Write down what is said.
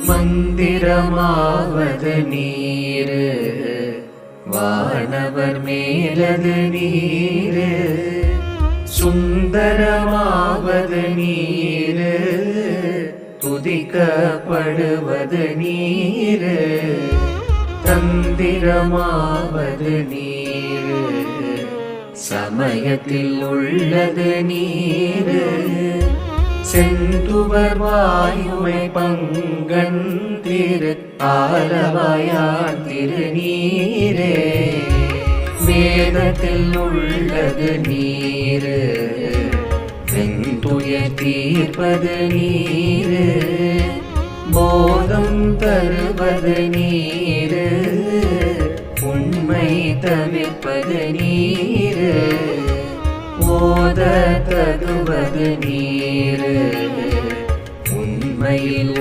மந்திரமாவது நீரு வானவர் மேலது நீரு சுந்தரமாவது நீரு துதிக்கப்படுவது நீரு தந்திரமாவது நீரு சமயத்தில் உள்ளது நீரு செந்துவர் வாயுமை பங்கன் திரு ஆலவாயான் திருநீரே வேதத்தில் உள்ளது நீரு வெந்துய தீர்ப்பது நீரு போதம் தருவது நீரு உண்மை தவிர்ப்பது நீரு ஓத தகுவது நீரு உண்மையில்